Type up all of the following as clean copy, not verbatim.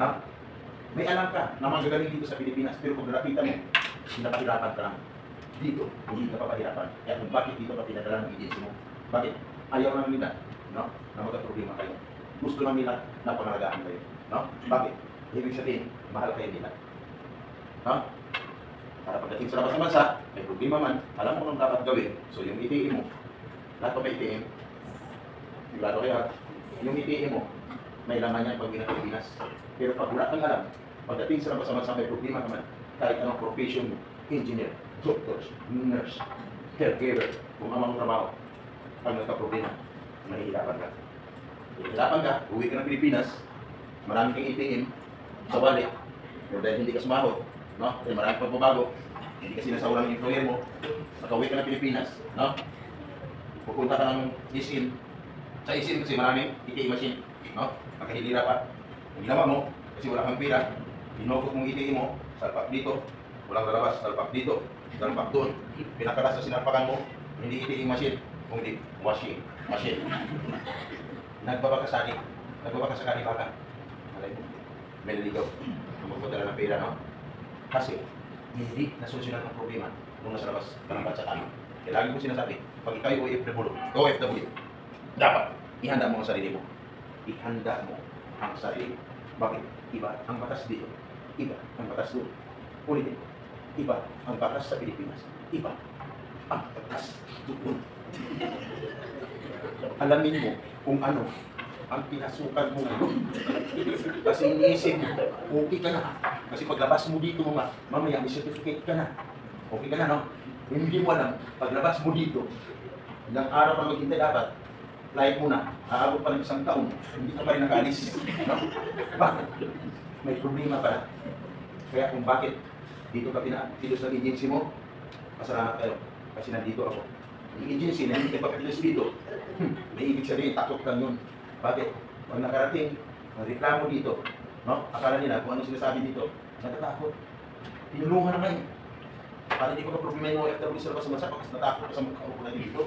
No? May alam ka na magagaling dito sa Pilipinas, pero kung nalapitan mo, pinapahirapan ka lang. Dito, hindi ka papahirapan. Kaya kung bakit dito ka pinadala ng agency mo? Bakit? Ayaw naman nila, no? Na magka-problema kayo. Gusto lang nila na pangalagaan kayo. No? Bakit? Ibig sabihin, mahal kayo nila. No? Para pagdating sa labas ng bansa, may problema man, alam mo kung dapat gawin. So yung ATM mo, lahat pa may ATM. Sigurado kayo, yung ATM mo, may laman yan pag ng Pilipinas. Pero pag wala kang alam, pagdating sa labas ng bansa, may problema ka man, kahit anong profession mo, engineer, doctors, nurse, caregiver, kung amang trabaho, pag nagka-problema, mahihirapan ka. Mahihirapan ka, uwi ka ng Pilipinas, marami kang ATM sa wallet, pero dahil hindi ka sumahod, no? Dahil marami pang babago, hindi ka sinasawala ng employer mo, nakauwi ka ng Pilipinas, no? Pupunta ka ng isin, sa isin kasi maraming ATM machine, no? Nakahilira pa. Ang ginawa mo, kasi wala kang pera, inugot mong ATM mo, salpak dito, walang lalabas, salpak dito, salpak doon, pinakalas sa sinarpakan mo, hindi ATM machine, kung hindi washing machine. Nagbabakasakit baka. Alay mo, may naligaw, magpadala ng pera, no? Kasi, hindi nasolusyonan ang problema nung nasa labas ka ng bansa tayo. Kaya lagi ko sinasabi, pag ikaw ay OFW, dapat ihanda mo ang sarili mo. Ihanda mo ang sarili mo. Bakit? Iba ang batas dito. Iba ang batas doon. Ulitin ko. Iba ang batas sa Pilipinas. Iba ang batas doon. Alamin mo kung ano ang pinasukan mo. Kasi iniisip mo, okay ka na. Kasi paglabas mo dito mamaya may certificate ka na. Okay ka na, no? Hindi mo alam, paglabas mo dito, ilang araw pa maghintay dapat, flight mo na, aabot pa ng 1 taon, hindi ka pa rin nakaalis. No? Bakit? May problema pala. Kaya kung bakit dito ka pinakilos ng agency mo, pasalamat kayo. Kasi nandito ako. Yung agency na hindi ka pakilos dito, may ibig sabihin, takot lang yun. Bakit? Pag nakarating, ang reklamo dito, no? Akala nila kung ano sinasabi dito, natatakot. Tinulungan naman. Para hindi ko na problema yung OFW sa labas ng bansa, kasi natakot ka sa mukha ko na dito.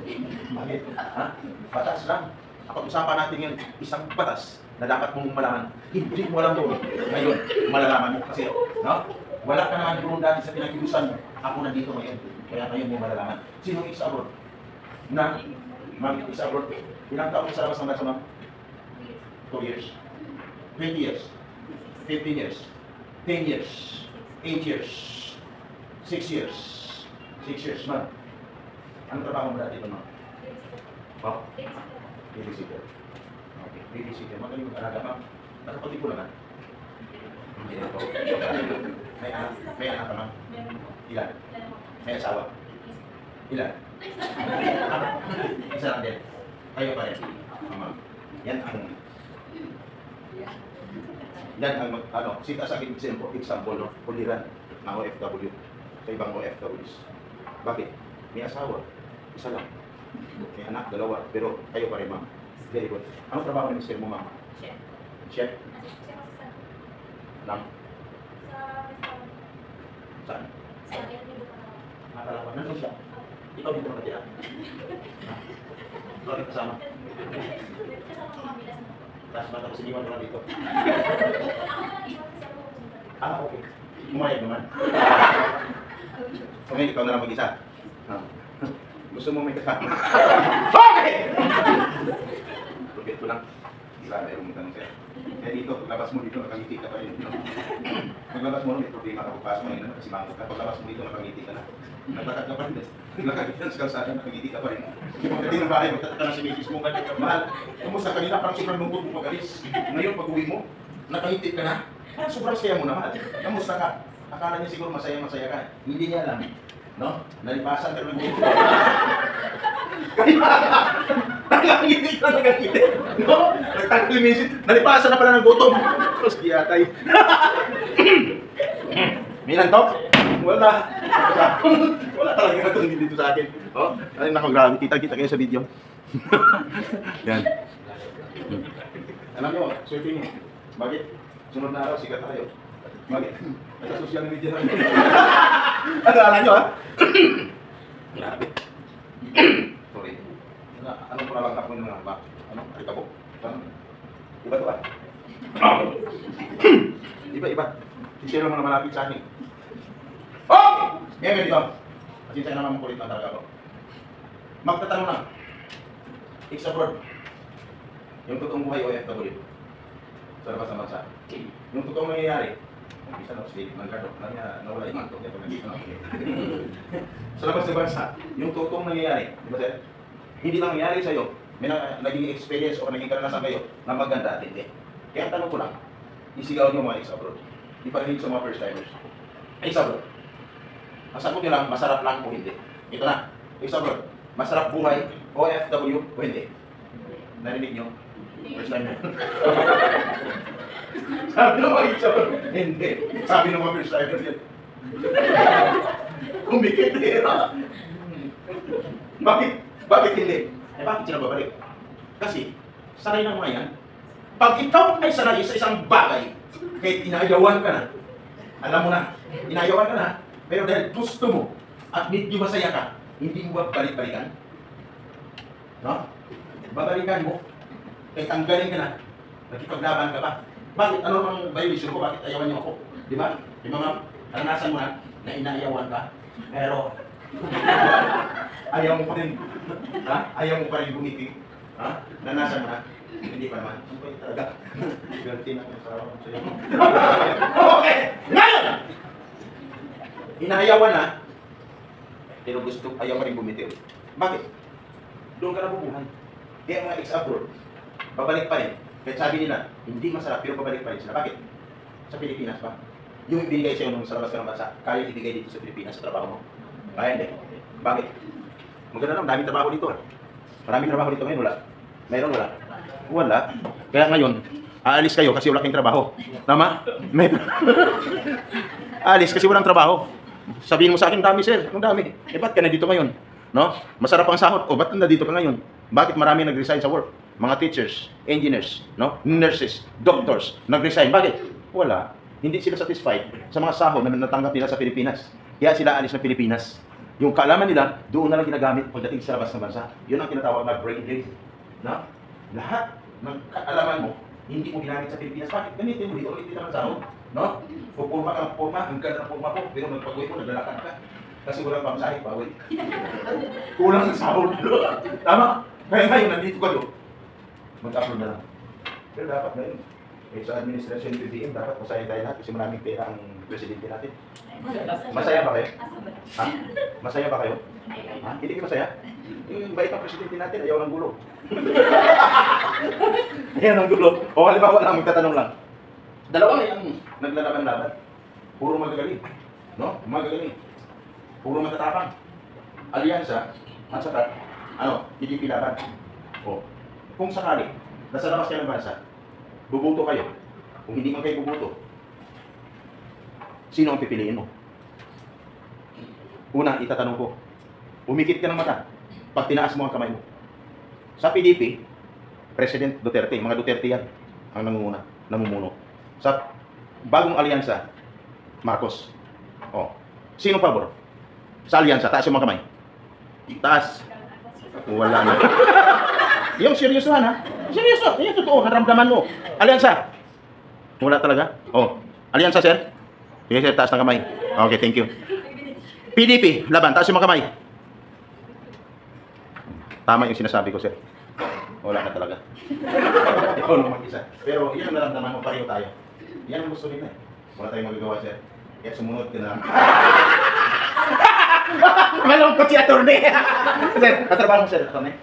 Bakit? Ha? Batas lang. Pag-usapan natin yung isang batas na dapat mong malaman. Hindi mo alam doon. Ngayon, malalaman mo. Kasi, no? Wala ka naman doon dati sa pinakilusan mo. Ako nandito ngayon. Kaya ngayon mo malalaman. Sino isa abroad? Na, ma'am, isa abroad. Ilang taon sa labas ng bansa, ma'am? 2 years, 20 years, 15 years, 10 years, 8 years, 6 years, 6 years, ma'am. Anong trabaho mo dati ito, ma'am? Oh? Babysitter. Okay, babysitter. Magaling mag-alaga, ma'am. Nakapati ko naman. Hindi na ito. May anak ka, ma'am? Ilan? May asawa? Ilan? Isa lang din. Kayo pa rin. Ma'am. Yan ang sita sa akin example, no? Puliran ng OFW sa ibang OFWs. Bakit? May asawa, isa lang. May anak, 2, pero kayo pa rin, ma'am. Very good. Anong trabaho ng mister mo, ma'am? Chef. Chef? Lang? Saan? Nakalawa. Nandun siya? Ikaw dito nakatira? Bakit kasama? Tapos bata ko siniwan naman dito. Okay. Umayag naman. So ngayon, ikaw na lang mag-isa. Gusto mo may kasama? Okay! Lupit ko lang. Isa, mayroong tanong sa'yo. Kaya dito, paglabas mo dito, nakangiti ka pa rin. Paglabas mo, may problema ka. Pagpasok mo yun, kasi mangot ka. Paglabas mo dito, nakangiti ka na. Naglakad ka pa rin. Naglakad ka sa kalsada, nakangiti ka pa rin. Pagdating ng bahay, magtataka na si Mrs. mo, ganyan ka, mahal. Kumusta kanina, parang sobrang lungkot mo pag-alis. Ngayon, pag-uwi mo, nakangiti ka na. Parang sobrang saya mo naman. Kamusta ka? Akala niya siguro masaya-masaya ka. Hindi niya alam. No? Nalipasan ka ng gutom. Nakangiti ka, nakangiti. No? Nagtagpo yung misis. Nalipasan na pala ng gutom. Tapos kiyatay. May nantok? Wala. Wala talaga natong dito sa akin. Oh, ay nako, grabe. Kita-kita kayo sa video. Yan. Alam nyo, surfing eh. Bakit? Sunod na araw, sikat na kayo. Bakit? Nasa social media na rin. Ano, alam nyo ha? Grabe. Sorry. Anong palalantak mo naman ba? Ano? Arita ko? Iba to ba? Iba-iba. Sincere mga malapit sa akin. Okay! Ngayon ganito. Kasi sa'yo naman makulit na talaga ako. Magtatanong lang. Ex abroad. Yung totoong buhay OFW. Sa labas ng bansa. Yung totoong nangyayari. Isa na state ng gado. Nawala yung mantok. Sa labas ng bansa. Yung totoong nangyayari. Di ba sir? Hindi lang nangyayari sa'yo. May naging experience o naging karanasan kayo na maganda at hindi. Kaya tanong ko lang. Isigaw niyo mga ex abroad. Di pa rin sa mga first timers. Ex abroad. Ang sagot nyo lang, masarap lang o hindi. Ito na. Ex abroad. Masarap buhay OFW o hindi. Narinig nyo? First time nyo. Sabi ng mga ex abroad, hindi. Sabi ng mga first timers yun. Kumikit eh. Bakit hindi? Eh bakit sila babalik? Kasi, sanay ng mga yan. Pag ikaw ay sanay sa isang bagay, kahit inaayawan ka na, alam mo na, inaayawan ka na, pero dahil gusto mo at medyo masaya ka, hindi mo ba balik-balikan? No? Babalikan mo, kahit ang galing ka na, nagkipaglaban ka pa. Bakit? Ano ang violation ko? Bakit ayawan niyo ako? Di ba? Yung mga karanasan mo na inaayawan ka, pero ayaw mo pa rin, ha? Ayaw mo pa rin gumiting, ha? Nanasan mo na, hindi pa naman. Ano ba yung talaga? Ganti na yung sarap ko sa'yo. Okay! Ngayon! Inaayawan na, pero gusto, ayaw pa rin bumitiw. Bakit? Doon ka na bubuhay. Kaya mga ex-abroad, babalik pa rin. Kahit sabi nila, hindi masarap, pero babalik pa rin sila. Bakit? Sa Pilipinas ba? Yung ibigay sa'yo nung sa labas ka ng bansa, kaya ibigay dito sa Pilipinas sa trabaho mo. Kaya hindi. Bakit? Maganda lang, daming trabaho dito. Maraming trabaho dito ngayon, wala. Mayroon, wala. Wala. Kaya ngayon, aalis kayo kasi wala kayong trabaho. Tama? Aalis kasi walang trabaho. Sabihin mo sa akin, dami sir, ang dami. Eh ba't ka na dito ngayon? No? Masarap ang sahod. O ba't na dito ka ngayon? Bakit marami nag-resign sa work? Mga teachers, engineers, no? Nurses, doctors, nag-resign. Bakit? Wala. Hindi sila satisfied sa mga sahod na natanggap nila sa Pilipinas. Kaya sila alis ng Pilipinas. Yung kaalaman nila, doon na lang ginagamit pagdating sa labas ng bansa. Yun ang tinatawag na brain drain. No? Lahat ng kaalaman mo, hindi mo ginamit sa Pilipinas. Bakit? Gamitin mo dito ulit dito ng sahod. No? Pupurma ka ng purma, ang ganda ng purma ko, pero magpag-uwi mo, naglalakad ka. Kasi walang pamasahe pa, uwi. Kulang ng sahod. Tama? Kaya ngayon, nandito ka doon. Mag-upload na lang. Pero dapat ngayon, sa administrasyon ng PBM, dapat masaya tayo lahat kasi maraming pera ang presidente natin. Masaya ba kayo? Ha? Masaya ba kayo? Ha? Hindi kayo masaya? Yung bait ang presidente natin, ayaw ng gulo. Ayaw ng gulo. O halimbawa lang, magtatanong lang. Dalawa ay ang naglalaban-laban. Puro magagaling. No? Magagaling. Puro matatapang. Alyansa, at saka, PDP laban. O, kung sakali, nasa labas kayo ng bansa, bubuto kayo. Kung hindi man kayo bubuto, sino ang pipiliin mo? Una, itatanong ko, umikit ka ng mata pag tinaas mo ang kamay mo. Sa PDP, President Duterte, mga Duterte yan ang namumuno. Sa bagong alyansa, Marcos. Oh. Sino pabor? Sa alyansa, taas yung mga kamay. Taas. Wala na. Yung seryosohan ha? Seryoso, yung totoo, naramdaman mo. Alyansa. Wala talaga? Oh. Alyansa, sir? Sige, sir, taas ng kamay. Okay, thank you. PDP, laban, taas yung mga kamay. Tama yung sinasabi ko, sir. Wala na talaga. Ikaw nung mag-isa. Pero yan ang naramdaman mo, pareho tayo. Yan ang gusto nila eh. Wala tayong magagawa, sir. Kaya sumunod ka na. Malungkot si attorney. Sir, katrabaho mo, sir, attorney.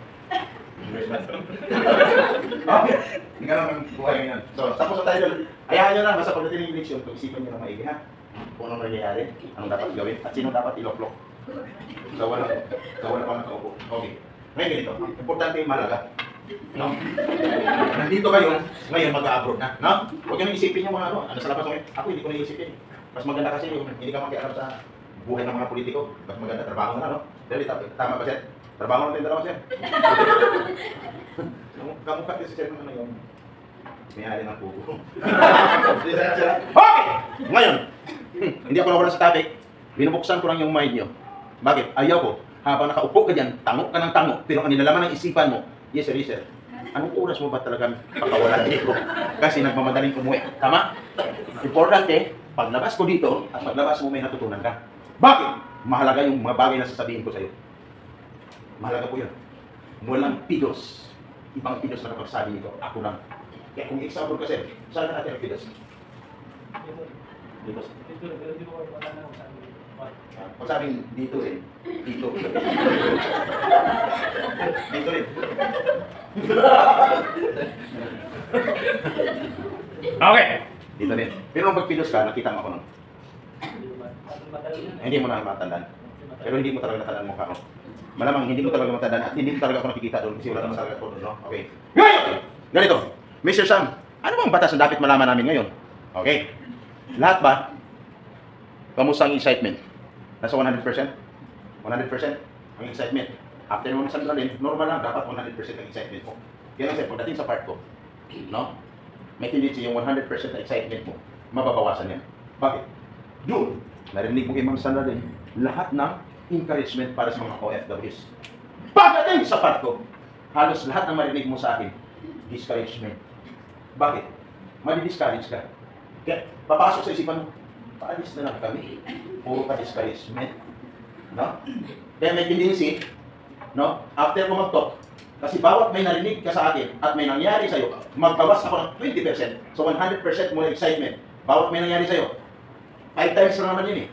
Okay. Hindi ka naman buhay ngayon. So, tapos na tayo doon. Ayahan nyo lang, basta pagdating ng eleksyon, pag-isipan nyo lang maigi ha. Kung anong nangyayari, anong dapat gawin, at sino dapat iloklok. So, wala pa nakaupo. Okay. Ngayon ganito, importante yung malaga. No? Nandito kayo, ngayon mag-a-abroad na. No? Huwag nyo nang isipin yung mga ano sa labas ngayon. Ako hindi ko nang-isipin. Mas maganda kasi yung hindi ka makialam sa buhay ng mga politiko. Mas maganda, trabaho na, no? Pero tama ba, sir? Trabaho na tayong dalawa, sir. Kamukha din si sir naman na yung may-ari ng pugo. Okay! Ngayon, hindi ako nawala sa topic. Binubuksan ko lang yung mind nyo. Bakit? Ayaw ko. Habang nakaupo ka dyan, tango ka ng tango, pero ang nilalaman ng isipan mo, yes sir, yes sir. Anong oras mo ba talagang pakawalan dito? Kasi nagmamadaling umuwi. Tama? Importante, paglabas ko dito at paglabas mo may natutunan ka. Bakit? Mahalaga yung mga bagay na sasabihin ko sa iyo. Mahalaga po yun. Walang pidos. Ibang pidos na kapagsabi nito. Ako lang. Kaya kung example kasi, saan na natin ang pidos? Pidos. Pag sabing dito rin, dito. Dito rin. Okay. Dito rin. Pero kung magpilos ka, nakita mo ako nun. Hindi mo na matandaan. Pero hindi mo talaga natandaan mukha ko. Malamang hindi mo talaga matandaan at hindi mo talaga ako nakikita doon kasi wala naman talaga ako doon, no? Okay. Ngayon! Ganito, Mr. Sam, ano bang batas na dapat malaman namin ngayon? Okay. Lahat ba? Kamusta ang excitement? Nasa 100%? 100% ang excitement. After mo isang rin, normal lang, dapat 100% ang excitement mo. Kaya kasi pagdating sa part ko, no? May tendency yung 100% na excitement mo, mababawasan yan. Bakit? Doon, narinig mo kay Ma'am Sandra din, lahat ng encouragement para sa mga OFWs. Pagdating sa part ko, halos lahat ng marinig mo sa akin, discouragement. Bakit? Madi-discourage ka. Kaya papasok sa isipan mo, paalis na lang kami. Puro ka discouragement. No? Kaya may tendency, no? After mo mag-talk, kasi bawat may narinig ka sa akin at may nangyari sa'yo, magbawas ako ng 20%. So 100% mo na excitement. Bawat may nangyari sa'yo, 5 times lang naman yun eh.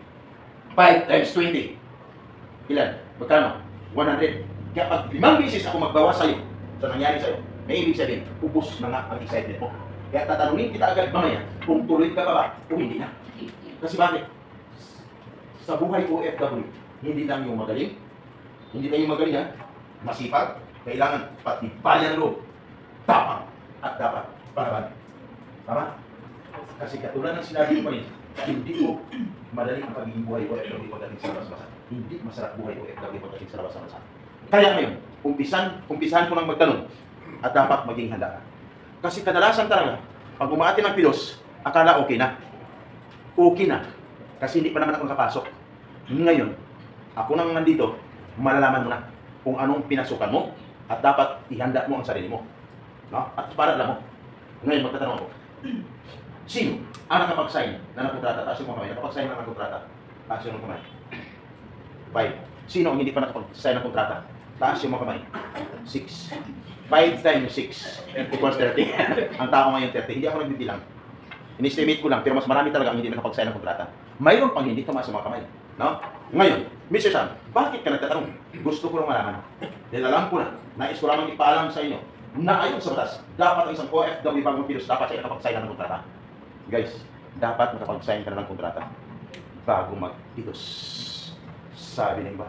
5 times 20. Ilan? Magkano? 100. Kaya pag 5 beses ako magbawas sa'yo sa nangyari sa'yo, may ibig sabihin, ubos na nga ang excitement mo. Kaya tatanungin kita agad mamaya kung tuloy ka pa ba o hindi na. Kasi bakit? Sa buhay OFW, hindi lang yung magaling, hindi lang yung magaling ha, masipag, kailangan patibayan loob, tapang, at dapat paraban. Tama? Kasi katulad ng sinabi ko rin, hindi ko madali ang pagiging buhay OFW pagdating sa labas-basan. Hindi masarap buhay OFW pagdating sa labas-basan. Kaya ngayon, umpisahan ko nang magtanong at dapat maging handa ka. Kasi kadalasan talaga, pag umaatin ng pilos, akala okay na. Okay na. Kasi hindi pa naman ako nakapasok. Ngayon, ako nang nandito, malalaman mo na kung anong pinasukan mo at dapat ihanda mo ang sarili mo. No? At para alam mo. Ngayon, magtatanong ako. Sino ang nakapag-sign na nagkontrata? Taas yung mga kamay. Nakapag-sign na nagkontrata. Taas yung mga kamay. 5. Sino ang hindi pa nakapag-sign ng kontrata? Taas yung mga kamay. 6. 5 times 6 equals 30. Ang tao ngayon 30. Hindi ako nagbibilang. In-estimate ko lang, pero mas marami talaga ang hindi nakapag-sign ng kontrata. Mayroon pang hindi tumaas yung mga kamay. No? Ngayon, Mr. Sam, bakit ka nagtatanong? Gusto ko lang malaman. Dahil alam ko na, nais ko lamang ipaalam sa inyo na ayon sa batas, dapat ang isang OFW bagong pilos dapat siya nakapag-sign ng kontrata. Guys, dapat nakapag-sign ka na ng kontrata bago mag-pilos. Sabi na iba.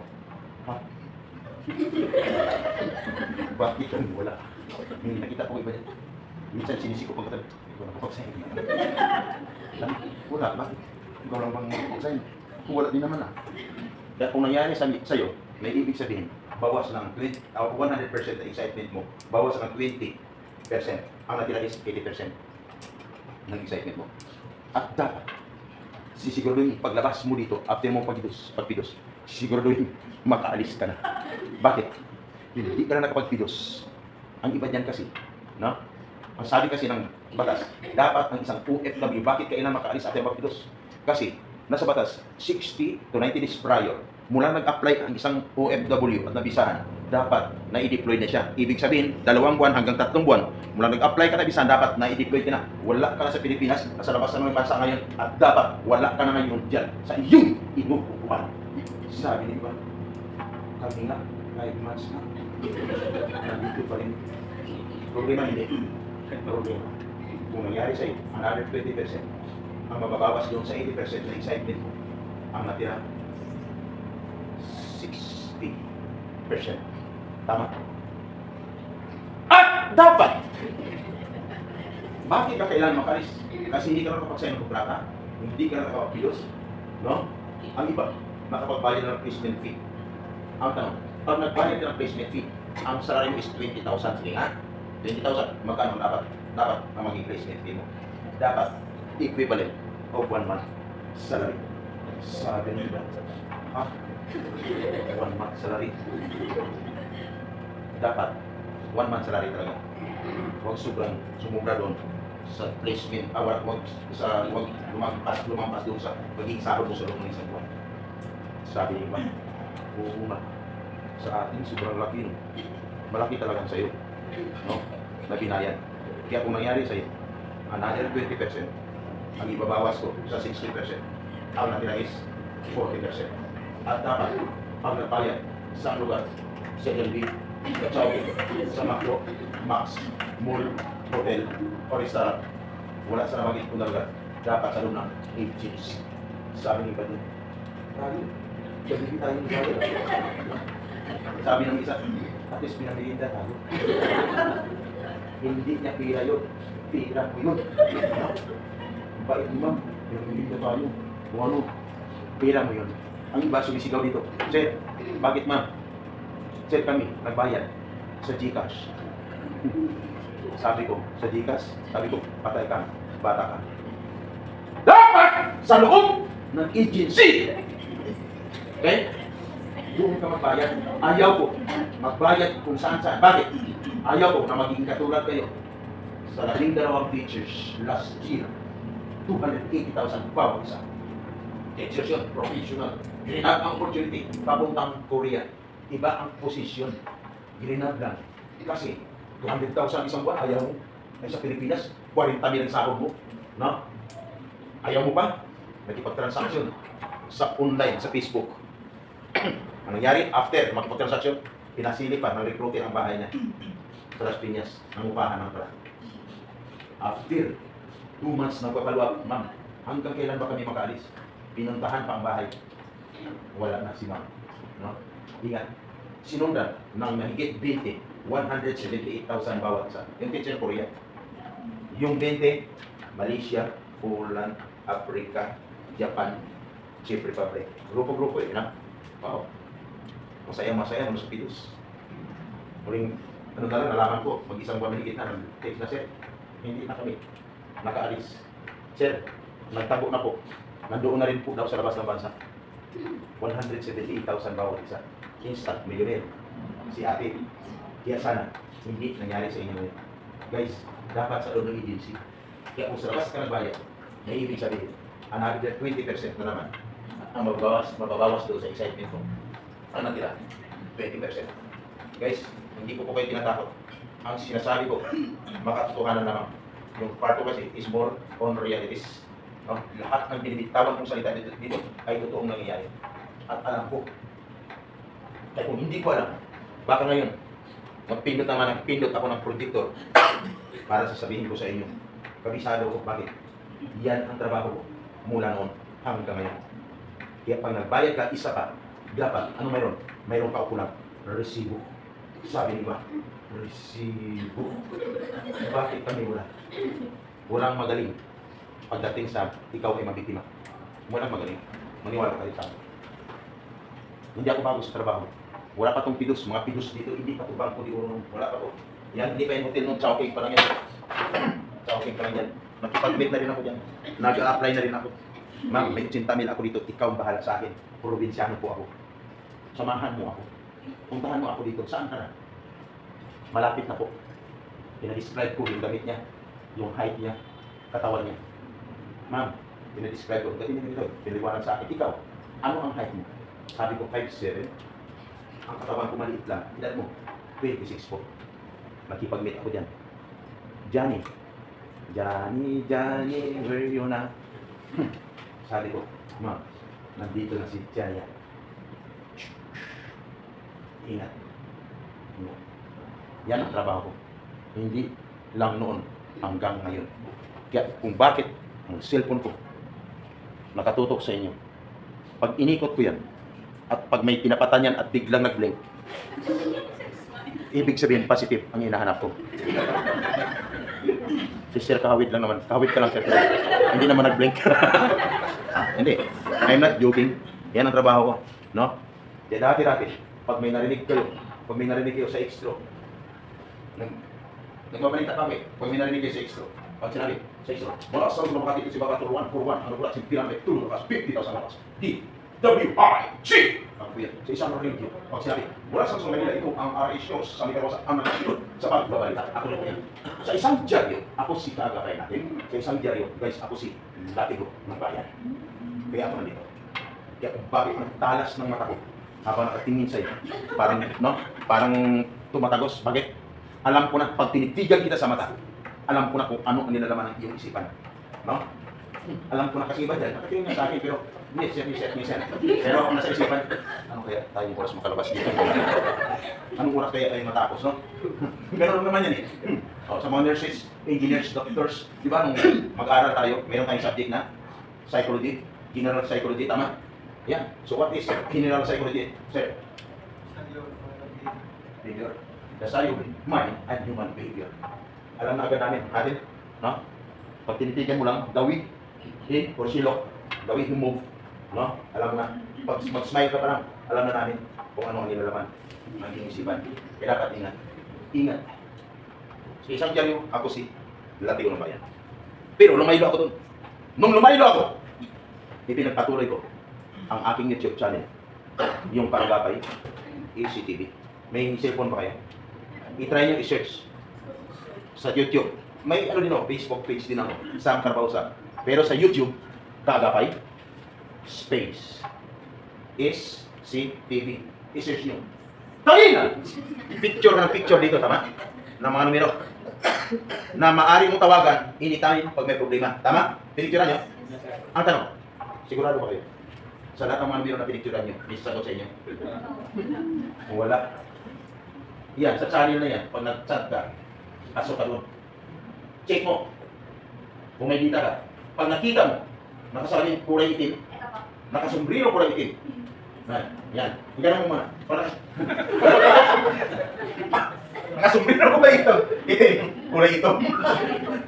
Ha? Bakit kami wala? Hindi nakita ko iba dyan. Minsan sinisiko pang katabi. Ikaw nakapag-sign. Wala, bakit? Ikaw lang bang nakapag-sign? Kung wala din naman Kaya kung nangyari sa'yo, may ibig sabihin, bawas ng 100% na excitement mo, bawas ng 20%. Ang natira is 80% ng excitement mo. At dapat, sisiguraduhin paglabas mo dito, after mo pagpidos, siguraduhin makaalis ka na. Bakit? Hindi ka na nakapagpidos. Ang iba dyan kasi, no? Ang sabi kasi ng batas, dapat ang isang OFW, bakit kailangan makaalis after magpidos? Kasi, nasa batas, 60 to 90 days prior, mula nag-apply ang isang OFW at nabisahan, dapat na-i-deploy na siya. Ibig sabihin, 2 buwan hanggang 3 buwan, mula nag-apply ka na bisahan, dapat na-i-deploy ka na. Wala ka na sa Pilipinas, nasa labas na ng bansa ngayon, at dapat wala ka na ngayon dyan sa iyong inuupuan. Sabi ni ba, kami nga, 5 months na, nandito pa rin. Problema hindi. Problema. Kung nangyari sa'yo, another 20%, ang mababawas doon sa 80% na excitement mo, ang natira 60%. Tama? At dapat! Bakit ka kailangan makalis? Kasi hindi ka nakapag-sign ng kontrata, hindi ka nakapag-pilos, no? Ang iba, nakapagbayad ng placement fee. Ang tanong, pag nagbayad ka ng placement fee, ang salary mo is 20,000. Sige nga, 20,000. Magkano dapat? Dapat ang maging placement fee mo. Dapat equivalent of 1 month salary. Sabi nila, ha? 1 month salary. Dapat 1 month salary talaga. Huwag sobrang sumubra doon sa placement, huwag lumampas doon sa magiging sahod mo sa loob ng isang buwan. Sabi niya ba? Oo nga. Sa atin, sobrang laki, no? Malaki talaga sa'yo, no? Na binayad. Kaya kung nangyari sa'yo, another 20%, ang ibabawas ko sa 60%, ang natira is 40%. At dapat, pag nagbayad sa lugar, sa LB, sa Chowking, sa Macro, Max, Mall, Hotel, o Restaurant, wala sa namagin kung lugar, dapat sa loob ng 8 chips. Sabi ni Iba doon, tayo, hindi tayo nagbayad. Sabi ng isa, at least pinamigita tayo. Hindi niya pira yun. Pira ko yun. Bait ni ma'am, pinamigita tayo. Kung ano, pira mo yun. Ang iba sumisigaw dito, Sir, bakit ma'am? Sir, kami, nagbayad sa GCash. Sabi ko, sa GCash, sabi ko, patay ka, bata ka. Dapat sa loob ng agency! Okay? Doon ka magbayad. Ayaw ko magbayad kung saan-saan. Bakit? Ayaw ko na maging katulad kayo. Sa 12 teachers last year, 280,000 bawat isa. Teachers yun, professional. Grinab ang opportunity, papuntang Korea. Iba ang posisyon. Grinab lang. Kasi, 200,000 isang buwan, ayaw mo. Ay sa Pilipinas, 40 mil ang sahod mo. No? Ayaw mo pa? Nakipag-transaction sa online, sa Facebook. Ang nangyari, after makipag-transaction, pinasili pa ng recruiter ang bahay niya sa Las Piñas, nangupahan ng pala. After 2 months nagpapalwag, ma'am, hanggang kailan ba kami makaalis? Pinuntahan pa ang bahay. Wala na si ma'am. No? Ingat. Sinundan ng mahigit 20, 178,000 bawat isa. Yung teacher Korea. Yung 20, Malaysia, Poland, Africa, Japan, Czech Republic. Grupo-grupo yun, ha? Wow. Masaya-masaya naman sa Pilos. Muling, ano na lang, nalaman ko, mag-isang buwan mahigit na, text na, sir, hindi na kami nakaalis. Sir, nagtago na po. Nandoon na rin po daw sa labas ng bansa. 178,000 bawat isa. Instant millionaire. Si ate. Kaya sana, hindi nangyari sa inyo ngayon. Guys, dapat sa loob ng agency. Kaya kung sa labas ka nagbayad, may ibig sabihin, another 20% na naman ang mababawas doon sa excitement mo. Ang natira, 20%. Guys, hindi ko po kayo tinatakot. Ang sinasabi ko, makatotohanan naman. Yung part ko kasi is more on realities. No? Lahat ng binibitawan kong salita dito ay totoong nangyayari. At alam ko, kaya kung hindi ko alam, baka ngayon, magpindot ako ng predictor para sasabihin ko sa inyo. Kabisado ko, bakit? Yan ang trabaho ko mula noon hanggang ngayon. Kaya pag nagbayad ka, isa ka, dapat, ano mayroon? Mayroon ka ukulang resibo. Sabi niba, resibo. Bakit kami wala? Walang magaling pagdating sa ikaw ay mabiktima. Walang magaling. Maniwala kayo sa akin. Hindi ako bago sa trabaho. Wala pa tong Pidos. Mga Pidos dito, hindi pa ito bangko di urong. Wala pa to. Yan, hindi pa yung hotel nung Chowking pa lang yan. Chowking pa lang yan. Nakipag-meet na rin ako dyan. Nag-a-apply na rin ako. Ma'am, may 80 mil ako dito. Ikaw ang bahala sa akin. Probinsyano po ako. Samahan mo ako. Puntahan mo ako dito. Saan ka na? Malapit na po. Pinadescribe ko yung damit niya. Yung height niya. Katawan niya. Ma'am, pinadescribe ko. Dati niya dito. Pinaliwanag sa akin. Ikaw, ano ang height mo? Sabi ko, 5'7". Ang katawan ko maliit lang. Edad mo, 26 po. Nakipag-meet ako dyan. Johnny, where you na? Sabi ko, ma'am, nandito na si Johnny. Ingat. Yan ang trabaho ko. Hindi lang noon hanggang ngayon. Kaya kung bakit ang cellphone ko nakatutok sa inyo, pag inikot ko yan, at pag may pinapatan yan at biglang nag-blink, ibig sabihin positive ang hinahanap ko. Si Sir kahawid lang naman. Kahawid ka lang, Sir. Hindi naman nag-blink. Hindi. I'm not joking. Yan ang trabaho ko. No? Kaya dati-dati, pag may narinig kayo sa extra, nagbabalita kami, pag may narinig kayo sa extra, pag sinabi, sa extra, wala sa mga makatito si Baka Turuan, ano pula, si Pilang, tulong ka, 50,000 lakas. Di, WIC! Ako yan, sa isang radio. Pag sinabi, mula sa Luzon, Manila, ito ang RSO sa Mitarosa, ang nagsiyon sa pagbabalita. Ako rin po yan. Sa isang dyaryo, ako si Kaagapay natin. Sa isang dyaryo, guys, ako si Latigo ng bayan. Kaya ako nandito. Kaya bakit ang talas ng mata ko habang nakatingin sa'yo? Parang tumatagos. Bakit? Alam ko na, pag tinitigan kita sa mata, alam ko na kung ano ang nilalaman ng iyong isipan. No? Alam ko na kasi iba dyan, nakatingin na sa akin, pero minsan. Pero ako nasa isipan, ano kaya tayong oras makalabas dito? Anong oras kaya tayo matapos, no? Ganun naman yan eh. Sa mga nurses, engineers, doctors, di ba nung mag-aaral tayo, meron tayong subject na psychology, general psychology, tama? Yeah. So what is general psychology, sir? Behavior. The study of mind and human behavior. Alam na agad namin, atin, no? Pag tinitigan mo lang, dawi, in, or silok, dawi, move, no? Alam na, pag mag-smile ka pa lang, alam na namin kung ano ang nilalaman ng iyong isipan. Kaya dapat ingat. Ingat. Sa isang dyaryo, ako si Latigo ng bayan. Pero lumaylo ako doon. Nung lumaylo ako, ipinagpatuloy ko ang aking YouTube channel, yung Kaagapay ACTV. May cellphone ba kayo? I-try nyo i-search sa YouTube. May ano din ako, Facebook page din ako, Sam Carbausa. Pero sa YouTube, Kaagapay space SCTV. I-search nyo. Kanina! Picture ng picture dito, tama? Ng mga numero. Na maaari mong tawagan anytime pag may problema. Tama? Pinicturean nyo? Ang tanong, sigurado ba kayo? Sa lahat ng mga numero na pinicturean nyo, may sasagot sa inyo? Wala. Yan, sa channel na yan, pag nag-chat ka, pasok ka doon. Check mo. Kung may dita ka. Pag nakita mo, nakasaling kulay itim, nakasombrero kulay itim. Yan. Tignan mo muna. Nakasombrero kulay itim. Kulay itim.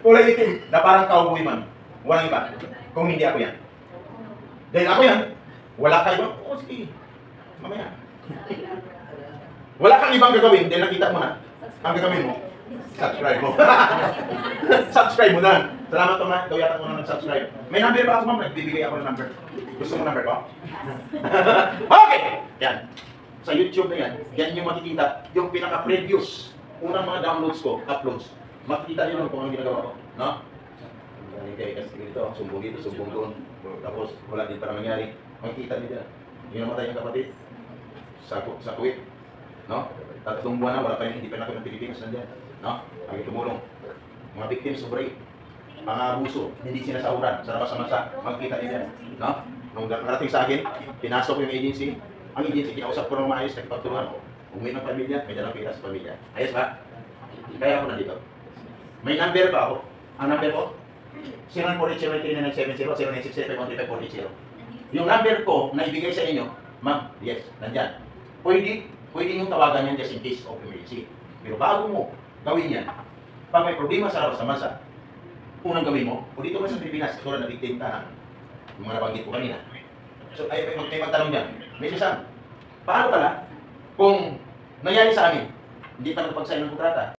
Kulay itim. Na parang cowboy man. Walang iba. Kung hindi ako yan. Dahil ako yan, wala ka iba. Oo, sige. Mamaya. Wala kang ibang gagawin dahil nakita mo na. Ang gagawin mo, subscribe mo. Subscribe mo na. Salamat naman. Ikaw yata ko na nag-subscribe. May number ba ako, ma'am? Nagbibigay ako ng number. Gusto mo number ko? Okay! Yan. Sa YouTube na yan, yan yung makikita. Yung pinaka-previous. Unang mga downloads ko, uploads. Makikita nyo kung anong ginagawa ko. No? Kaya kasi dito, sumbong dito, sumbong doon. Tapos wala din para mangyari. Makikita nyo dyan. Yung namatay yung kapatid. Sa Kuwait. No? Tatlong buwan na, wala pa yung hindi pa na ng Pilipinas nandiyan. No? Kami tumulong. Mga victims of rape, pangabuso, hindi sinasahuran sa labas sa masa, magkita din yan. No? Nung narating sa akin, pinasok ko yung agency. Ang agency, kinausap ko ng maayos, nakipagtulungan ko. Umuwi ng pamilya, may dalang pera sa pamilya. Ayos ba? Kaya ako nandito. May number pa ako. Ang number ko? 0948-739-70, 0967-135-480. Yung number ko na ibigay sa inyo, ma'am, yes, nandyan. Pwede yung tawagan yan just in case of emergency. Pero bago mo gawin yan, pag may problema sa labas ng bansa, unang gawin mo, kung dito ka sa Pilipinas, katulad na victim ka na, yung mga nabanggit ko kanina. So, may magtanong dyan, Mr. Sam, paano pala kung nangyari sa amin, hindi pa nagpag-sign ng kontrata,